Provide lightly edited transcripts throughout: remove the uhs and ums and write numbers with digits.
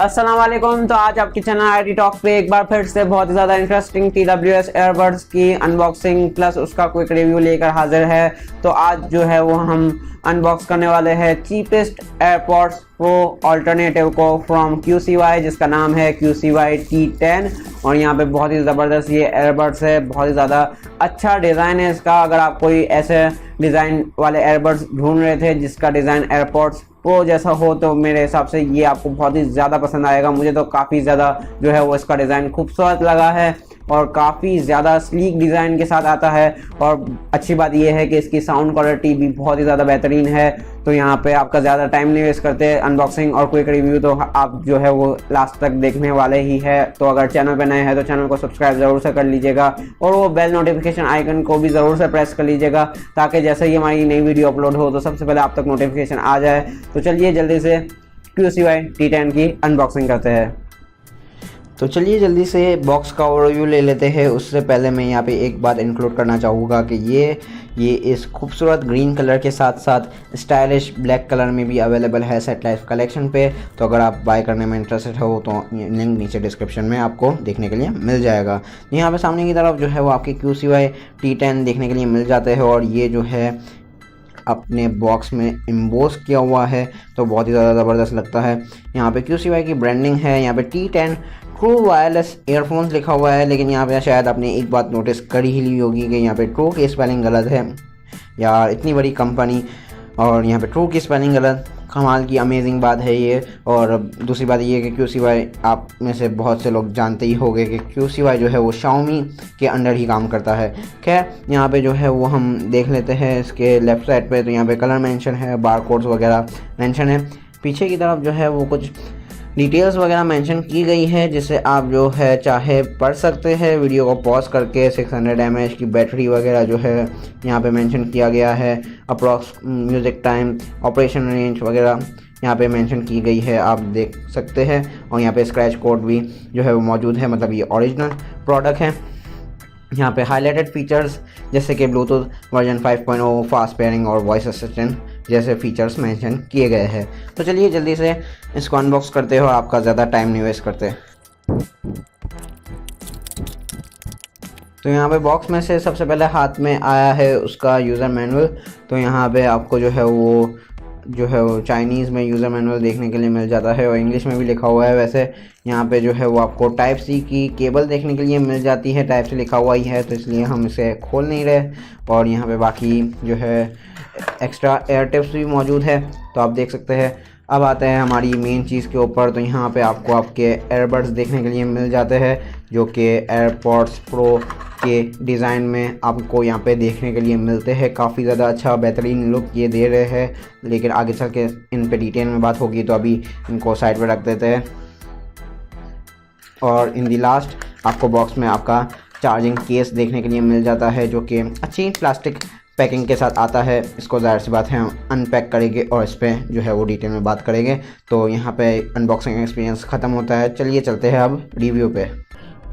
अस्सलाम वालेकुम। तो आज आपके चैनल आईटी टॉक पे एक बार फिर से बहुत ही ज़्यादा इंटरेस्टिंग TWS एयरबड्स की अनबॉक्सिंग प्लस उसका क्विक रिव्यू लेकर हाजिर है। तो आज जो है वो हम अनबॉक्स करने वाले हैं चीपेस्ट एयरपॉड्स प्रो अल्टरनेटिव को फ्रॉम QCY, जिसका नाम है QCY T10। और यहाँ पे बहुत ही ज़बरदस्त ये एयरबड्स है, बहुत ही ज़्यादा अच्छा डिज़ाइन है इसका। अगर आप कोई ऐसे डिज़ाइन वाले एयरबड्स ढूंढ रहे थे जिसका डिज़ाइन एयरपॉड्स प्रो जैसा हो, तो मेरे हिसाब से ये आपको बहुत ही ज़्यादा पसंद आएगा। मुझे तो काफ़ी ज़्यादा जो है वो इसका डिज़ाइन खूबसूरत लगा है और काफ़ी ज़्यादा स्लीक डिज़ाइन के साथ आता है। और अच्छी बात यह है कि इसकी साउंड क्वालिटी भी बहुत ही ज़्यादा बेहतरीन है। तो यहाँ पे आपका ज़्यादा टाइम नहीं वेस्ट करते, अनबॉक्सिंग और क्विक रिव्यू तो आप जो है वो लास्ट तक देखने वाले ही है। तो अगर चैनल पे नए हैं तो चैनल को सब्सक्राइब ज़रूर से कर लीजिएगा और वो बेल नोटिफिकेशन आइकन को भी ज़रूर से प्रेस कर लीजिएगा, ताकि जैसे ही हमारी नई वीडियो अपलोड हो तो सबसे पहले आप तक नोटिफिकेशन आ जाए। तो चलिए जल्दी से QCY T10 की अनबॉक्सिंग करते हैं। तो चलिए जल्दी से बॉक्स का ओवरव्यू ले लेते हैं। उससे पहले मैं यहाँ पे एक बात इंक्लूड करना चाहूँगा कि ये इस खूबसूरत ग्रीन कलर के साथ साथ स्टाइलिश ब्लैक कलर में भी अवेलेबल है सेट लाइफ कलेक्शन पे। तो अगर आप बाय करने में इंटरेस्टेड हो तो लिंक नीचे डिस्क्रिप्शन में आपको देखने के लिए मिल जाएगा। यहाँ पे सामने की तरफ जो है वो आपके QCY T10 देखने के लिए मिल जाते हैं और ये जो है अपने बॉक्स में एम्बोस किया हुआ है, तो बहुत ही ज़्यादा ज़बरदस्त लगता है। यहाँ पे QCY की ब्रांडिंग है, यहाँ पे T10 ट्रू वायरलेस ईयरफोन्स लिखा हुआ है। लेकिन यहाँ पे शायद आपने एक बात नोटिस कर ही ली होगी कि यहाँ पे ट्रू की स्पेलिंग गलत है। यार इतनी बड़ी कंपनी और यहाँ पे ट्रू की स्पेलिंग गलत, कमाल की अमेजिंग बात है ये। और दूसरी बात ये है कि QCY आप में से बहुत से लोग जानते ही होंगे कि QCY जो है वो Xiaomi के अंडर ही काम करता है। खैर यहाँ पे जो है वो हम देख लेते हैं इसके लेफ़्ट साइड पे। तो यहाँ पे कलर मेंशन है, बार कोड्स वगैरह मेंशन है। पीछे की तरफ जो है वो कुछ डिटेल्स वगैरह मेंशन की गई है, जिसे आप जो है चाहे पढ़ सकते हैं वीडियो को पॉज करके। 600 mAh की बैटरी वगैरह जो है यहाँ पे मेंशन किया गया है। Approx music time, operation range वगैरह यहाँ पे मेंशन की गई है, आप देख सकते हैं। और यहाँ पे स्क्रैच कोड भी जो है वो मौजूद है, मतलब ये ओरिजिनल प्रोडक्ट है। यहाँ पे हाईलाइटेड फीचर्स जैसे कि ब्लूटूथ वर्जन 5.0, फास्ट पेयरिंग और वॉइस असिस्टेंट जैसे फीचर्स मेंशन किए गए हैं। तो चलिए जल्दी से इसको अनबॉक्स करते हो, आपका ज़्यादा टाइम नहीं वेस्ट करते। तो यहाँ पे बॉक्स में से सबसे पहले हाथ में आया है उसका यूज़र मैनुअल। तो यहाँ पे आपको जो है वो चाइनीज़ में यूज़र मैनुअल देखने के लिए मिल जाता है और इंग्लिश में भी लिखा हुआ है। वैसे यहाँ पे जो है वो आपको टाइप सी की केबल देखने के लिए मिल जाती है, टाइप सी लिखा हुआ ही है तो इसलिए हम इसे खोल नहीं रहे। और यहाँ पे बाकी जो है एक्स्ट्रा एयर टिप्स भी मौजूद है, तो आप देख सकते हैं। अब आते हैं हमारी मेन चीज़ के ऊपर। तो यहाँ पे आपको आपके एयरबड्स देखने के लिए मिल जाते हैं, जो कि एयरपॉड्स प्रो के डिज़ाइन में आपको यहाँ पे देखने के लिए मिलते हैं। काफ़ी ज़्यादा अच्छा बेहतरीन लुक ये दे रहे हैं, लेकिन आगे चल के इन पे डिटेल में बात होगी, तो अभी इनको साइड पे रख देते हैं। और इन दी लास्ट आपको बॉक्स में आपका चार्जिंग केस देखने के लिए मिल जाता है, जो कि अच्छी प्लास्टिक पैकिंग के साथ आता है। इसको ज़ाहिर सी बात है हम अनपैक करेंगे और इस पर जो है वो डिटेल में बात करेंगे। तो यहाँ पे अनबॉक्सिंग एक्सपीरियंस ख़त्म होता है। चलिए चलते हैं अब रिव्यू पे।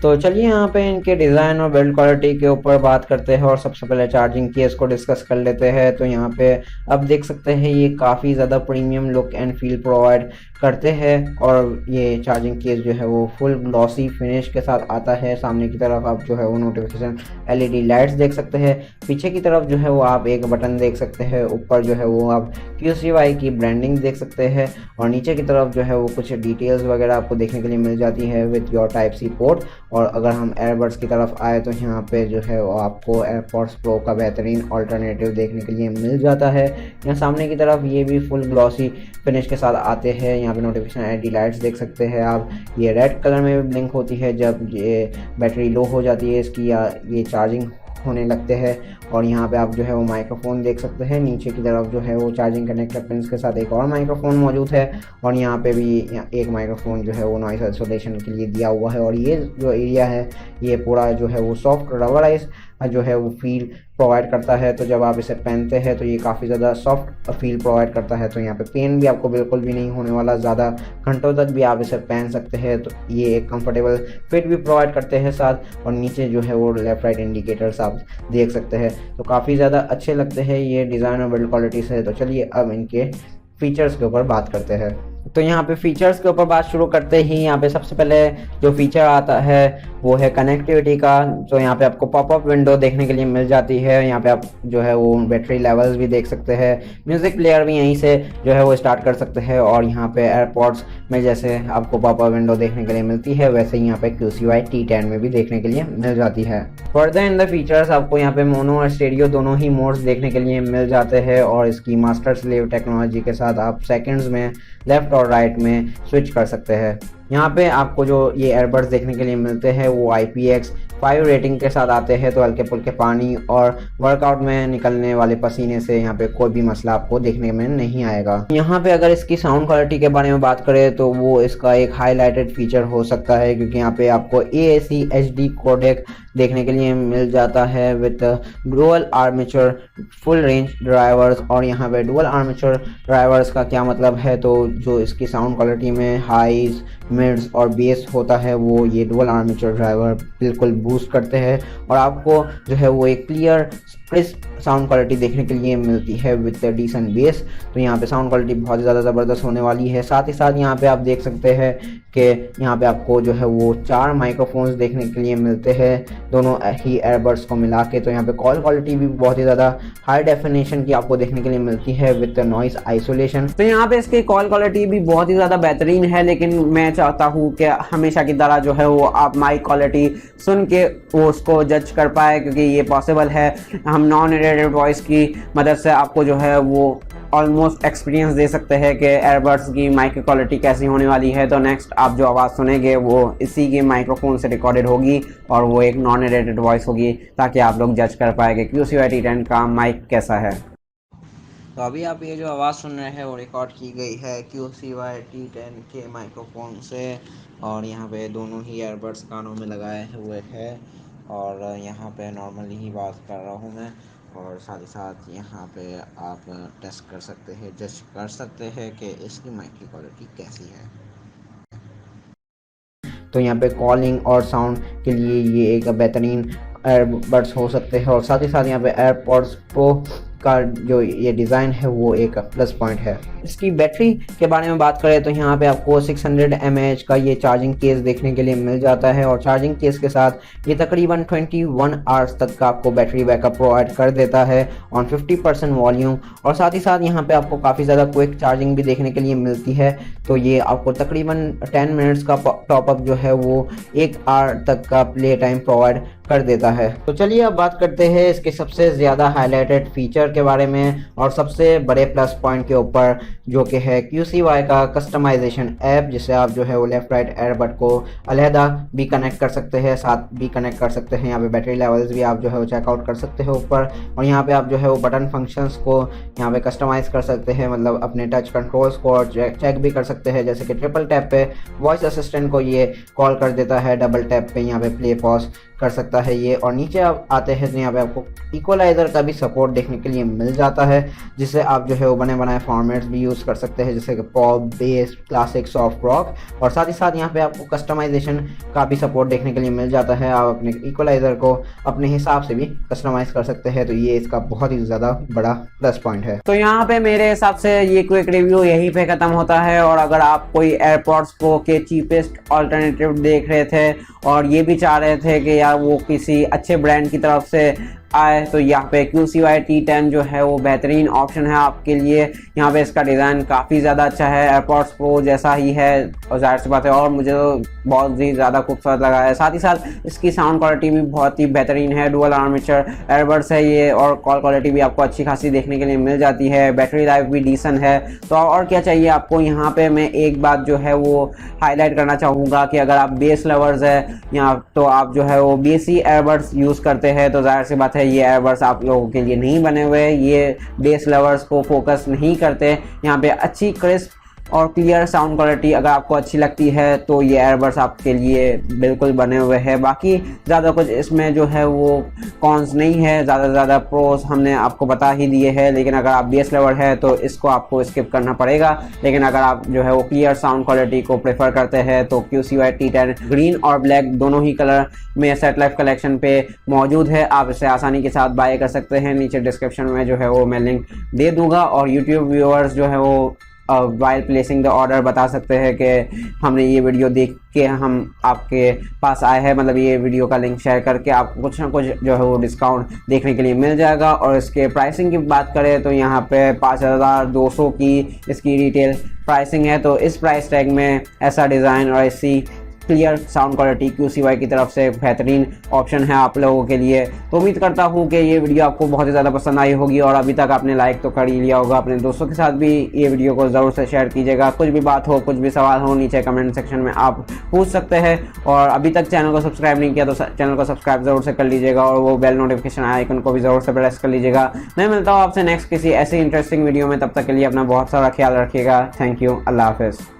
तो चलिए यहाँ पे इनके डिज़ाइन और बिल्ड क्वालिटी के ऊपर बात करते हैं और सबसे पहले चार्जिंग केस को डिस्कस कर लेते हैं। तो यहाँ पे अब देख सकते हैं ये काफ़ी ज़्यादा premium look and feel provide करते हैं। और ये चार्जिंग केस जो है वो फुल ग्लॉसी फिनिश के साथ आता है। सामने की तरफ आप जो है वो नोटिफिकेशन LED लाइट्स देख सकते हैं। पीछे की तरफ जो है वो आप एक बटन देख सकते हैं। ऊपर जो है वो आप QCY की ब्रांडिंग देख सकते हैं और नीचे की तरफ जो है वो कुछ डिटेल्स वगैरह आपको देखने के लिए मिल जाती है with your type C port. और अगर हम एयरबड्स की तरफ आए तो यहाँ पे जो है वो आपको एयरपॉड्स प्रो का बेहतरीन अल्टरनेटिव देखने के लिए मिल जाता है। यहाँ सामने की तरफ ये भी फुल ग्लॉसी फिनिश के साथ आते हैं। यहाँ पे नोटिफिकेशन LED लाइट्स देख सकते हैं आप। ये रेड कलर में भी ब्लिंक होती है जब ये बैटरी लो हो जाती है इसकी या ये चार्जिंग होने लगते हैं। और यहाँ पे आप जो है वो माइक्रोफोन देख सकते हैं। नीचे की तरफ जो है वो चार्जिंग कनेक्टर पिन्स के साथ एक और माइक्रोफोन मौजूद है और यहाँ पे भी एक माइक्रोफोन जो है वो नॉइस आइसोलेशन के लिए दिया हुआ है। और ये जो एरिया है ये पूरा जो है वो सॉफ्ट रबराइज जो है वो फील प्रोवाइड करता है। तो जब आप इसे पहनते हैं तो ये काफ़ी ज़्यादा सॉफ्ट फील प्रोवाइड करता है। तो यहाँ पे पेन भी आपको बिल्कुल भी नहीं होने वाला, ज़्यादा घंटों तक भी आप इसे पहन सकते हैं। तो ये एक कंफर्टेबल फिट भी प्रोवाइड करते हैं साथ। और नीचे जो है वो लेफ़्ट राइट इंडिकेटर्स आप देख सकते हैं। तो काफ़ी ज़्यादा अच्छे लगते हैं ये डिज़ाइन और बिल्ड क्वालिटी से। तो चलिए अब इनके फीचर्स के ऊपर बात करते हैं। तो यहाँ पे फीचर्स के ऊपर बात शुरू करते ही यहाँ पे सबसे पहले जो फीचर आता है वो है कनेक्टिविटी का। तो यहाँ पे आपको पॉपअप विंडो देखने के लिए मिल जाती है। यहाँ पे आप जो है वो बैटरी लेवल्स भी देख सकते हैं, म्यूज़िक प्लेयर भी यहीं से जो है वो स्टार्ट कर सकते हैं। और यहाँ पे एयरपॉड्स में जैसे आपको पॉपअप विंडो देखने के लिए मिलती है, वैसे ही यहाँ पे QCY T10 में भी देखने के लिए मिल जाती है। फर्दर इन द फीचर्स आपको यहाँ पे मोनो और स्टेरियो दोनों ही मोड्स देखने के लिए मिल जाते हैं। और इसकी मास्टर स्लेव टेक्नोलॉजी के साथ आप सेकंड्स में लेफ्ट और राइट में स्विच कर सकते हैं। यहाँ पे आपको जो ये एयरबड्स देखने के लिए मिलते हैं वो IPX5 रेटिंग के साथ आते हैं। तो हल्के फुल्के पानी और वर्कआउट में निकलने वाले पसीने से यहाँ पे कोई भी मसला आपको देखने में नहीं आएगा। यहाँ पे अगर इसकी साउंड क्वालिटी के बारे में बात करें तो वो इसका एक हाईलाइटेड फीचर हो सकता है, क्योंकि यहाँ पे आपको AAC HD कोडेक देखने के लिए मिल जाता है with dual armature full range drivers. और यहाँ पे डुअल आर्मेचर ड्राइवर्स का क्या मतलब है, तो जो इसकी साउंड क्वालिटी में हाईज मिड्स और बेस होता है वो ये डुअल आर्मेचर ड्राइवर बिल्कुल बूस्ट करते हैं और आपको जो है वो एक क्लियर क्रिस्प साउंड क्वालिटी देखने के लिए मिलती है विद डिसेंट बेस। तो यहाँ पे साउंड क्वालिटी बहुत ज़्यादा ज़बरदस्त होने वाली है। साथ ही साथ यहाँ पे आप देख सकते हैं कि यहाँ पे आपको जो है वो 4 माइक्रोफोन्स देखने के लिए मिलते हैं, दोनों ही एयरबड्स को मिला के। तो यहाँ पे कॉल क्वालिटी भी बहुत ही ज़्यादा हाई डेफिनेशन की आपको देखने के लिए मिलती है विद नॉइस आइसोलेशन। तो यहाँ पे इसकी कॉल क्वालिटी भी बहुत ही ज़्यादा बेहतरीन है, लेकिन मैं चाहता हूँ कि हमेशा की तरह जो है वो आप माइक क्वालिटी सुन के वो उसको जज कर पाए, क्योंकि ये पॉसिबल है। हम नॉन एडिटेड वॉइस की मदद से आपको जो है वो ऑलमोस्ट एक्सपीरियंस दे सकते हैं कि एयरबड्स की माइक की क्वालिटी कैसी होने वाली है। तो नेक्स्ट आप जो आवाज़ सुनेंगे वो इसी के माइक्रोफोन से रिकॉर्डेड होगी और वो एक नॉन एडिटेड वॉइस होगी, ताकि आप लोग जज कर पाए कि QCY T10 का माइक कैसा है। तो अभी आप ये जो आवाज़ सुन रहे हैं वो रिकॉर्ड की गई है QCY T10 के माइक्रोफोन से। और यहाँ पे दोनों ही एयरबड्स कानों में लगाए हुए हैं और यहाँ पे नॉर्मली ही बात कर रहा हूँ मैं। और साथ ही साथ यहाँ पे आप टेस्ट कर सकते हैं, जज कर सकते हैं कि इसकी माइक की क्वालिटी कैसी है। तो यहाँ पे कॉलिंग और साउंड के लिए ये एक बेहतरीन एयरबड्स हो सकते हैं। और साथ ही साथ यहाँ पे एयरपॉड्स प्रो का जो ये डिज़ाइन है वो एक प्लस पॉइंट है। इसकी बैटरी के बारे में बात करें तो यहाँ पे आपको 600 mAh का ये चार्जिंग केस देखने के लिए मिल जाता है और चार्जिंग केस के साथ ये तकरीबन 21 आवर्स तक का आपको बैटरी बैकअप प्रोवाइड कर देता है ऑन 50% वॉल्यूम। और साथ ही साथ यहाँ पे आपको काफ़ी ज़्यादा क्विक चार्जिंग भी देखने के लिए मिलती है। तो ये आपको तकरीबन 10 मिनट्स का टॉपअप जो है वो 1 आवर तक का प्ले टाइम प्रोवाइड कर देता है। तो चलिए अब बात करते हैं इसके सबसे ज़्यादा हाईलाइटेड फीचर के बारे में और सबसे बड़े प्लस पॉइंट के ऊपर, जो कि है QCY का कस्टमाइजेशन ऐप, जिससे आप जो है वो लेफ़्ट राइट एयरबड को अलहदा भी कनेक्ट कर सकते हैं, साथ भी कनेक्ट कर सकते हैं। यहाँ पे बैटरी लेवल्स भी आप जो है वो चेकआउट कर सकते हैं ऊपर। और यहाँ पे आप जो है वो बटन फंक्शंस को यहाँ पे कस्टमाइज़ कर सकते हैं, मतलब अपने टच कंट्रोल्स को और चेक भी कर सकते हैं। जैसे कि ट्रिपल टैप पे वॉइस असिस्टेंट को ये कॉल कर देता है, डबल टैप पे यहाँ पे प्ले पॉज कर सकता है ये। और नीचे आप आते हैं तो यहाँ पे आपको इक्वलाइज़र का भी सपोर्ट देखने के लिए मिल जाता है, जिससे आप जो है वो बने बनाए फॉर्मेट्स भी यूज़ कर सकते हैं, जैसे कि pop, base, classic, soft rock. और साथ ही साथ यहाँ पे आपको कस्टमाइजेशन का भी सपोर्ट देखने के लिए मिल जाता है। आप अपने इक्वलाइज़र को अपने हिसाब से भी कस्टमाइज़ कर सकते हैं। तो ये इसका बहुत ही ज़्यादा बड़ा प्लस पॉइंट है। तो यहाँ पे मेरे हिसाब से ये क्विक रिव्यू यहीं पे ख़त्म होता है। और अगर आप कोई एयरपॉड्स प्रो के चीपेस्ट ऑल्टरनेटिव देख रहे थे और ये भी चाह रहे थे कि यार वो किसी अच्छे ब्रांड की तरफ से आए, तो यहाँ पे QCY T10 जो है वो बेहतरीन ऑप्शन है आपके लिए। यहाँ पे इसका डिज़ाइन काफ़ी ज़्यादा अच्छा है, एयरपॉड्स प्रो जैसा ही है और जाहिर सी बात है, और मुझे तो बहुत ही ज़्यादा खूबसूरत लगा है। साथ ही साथ इसकी साउंड क्वालिटी भी बहुत ही बेहतरीन है, डुअल आर्मेचर एयरबड्स है ये, और कॉल क्वालिटी भी आपको अच्छी खासी देखने के लिए मिल जाती है। बैटरी लाइफ भी डिसेंट है। तो और क्या चाहिए आपको। यहाँ पर मैं एक बात जो है वो हाईलाइट करना चाहूँगा कि अगर आप बेस लवर्स है यहाँ, तो आप जो है वो बेसी एयरबड्स यूज़ करते हैं, तो जाहिर सी बात है ये एयरबड्स आप लोगों के लिए नहीं बने हुए। ये बेस लवर्स को फोकस नहीं करते। यहाँ पे अच्छी क्रिस्प और क्लियर साउंड क्वालिटी अगर आपको अच्छी लगती है तो ये एयरबड्स आपके लिए बिल्कुल बने हुए हैं। बाकी ज़्यादा कुछ इसमें जो है वो कॉन्स नहीं है, ज़्यादा प्रोस हमने आपको बता ही दिए हैं। लेकिन अगर आप बेस लवर है तो इसको आपको स्किप करना पड़ेगा। लेकिन अगर आप जो है वो क्लियर साउंड क्वालिटी को प्रेफर करते हैं तो QCY T10 ग्रीन और ब्लैक दोनों ही कलर में सेट लाइफ कलेक्शन पे मौजूद है। आप इसे आसानी के साथ बाय कर सकते हैं। नीचे डिस्क्रिप्शन में जो है वो मैं लिंक दे दूँगा। और यूट्यूब व्यूअर्स जो है वो वाइल प्लेसिंग द ऑर्डर बता सकते हैं कि हमने ये वीडियो देख के हम आपके पास आए हैं, मतलब ये वीडियो का लिंक शेयर करके आपको कुछ ना कुछ जो है वो डिस्काउंट देखने के लिए मिल जाएगा। और इसके प्राइसिंग की बात करें तो यहाँ पे 5200 की इसकी रिटेल प्राइसिंग है। तो इस प्राइस टैग में ऐसा डिज़ाइन और ऐसी क्लियर साउंड क्वालिटी QCY की तरफ से बेहतरीन ऑप्शन है आप लोगों के लिए। तो उम्मीद करता हूँ कि ये वीडियो आपको बहुत ही ज़्यादा पसंद आई होगी और अभी तक आपने लाइक तो कर ही लिया होगा। अपने दोस्तों के साथ भी ये वीडियो को ज़रूर से शेयर कीजिएगा। कुछ भी बात हो, कुछ भी सवाल हो, नीचे कमेंट सेक्शन में आप पूछ सकते हैं। और अभी तक चैनल को सब्सक्राइब नहीं किया तो चैनल को सब्सक्राइब ज़रूर से कर लीजिएगा और वो बेल नोटिफिकेशन आइकन को भी ज़रूर से प्रेस कर लीजिएगा। मैं मिलता हूँ आपसे नेक्स्ट किसी ऐसी इंटरेस्टिंग वीडियो में, तब तक के लिए अपना बहुत सारा ख्याल रखिएगा। थैंक यू, अल्लाह हाफिज़।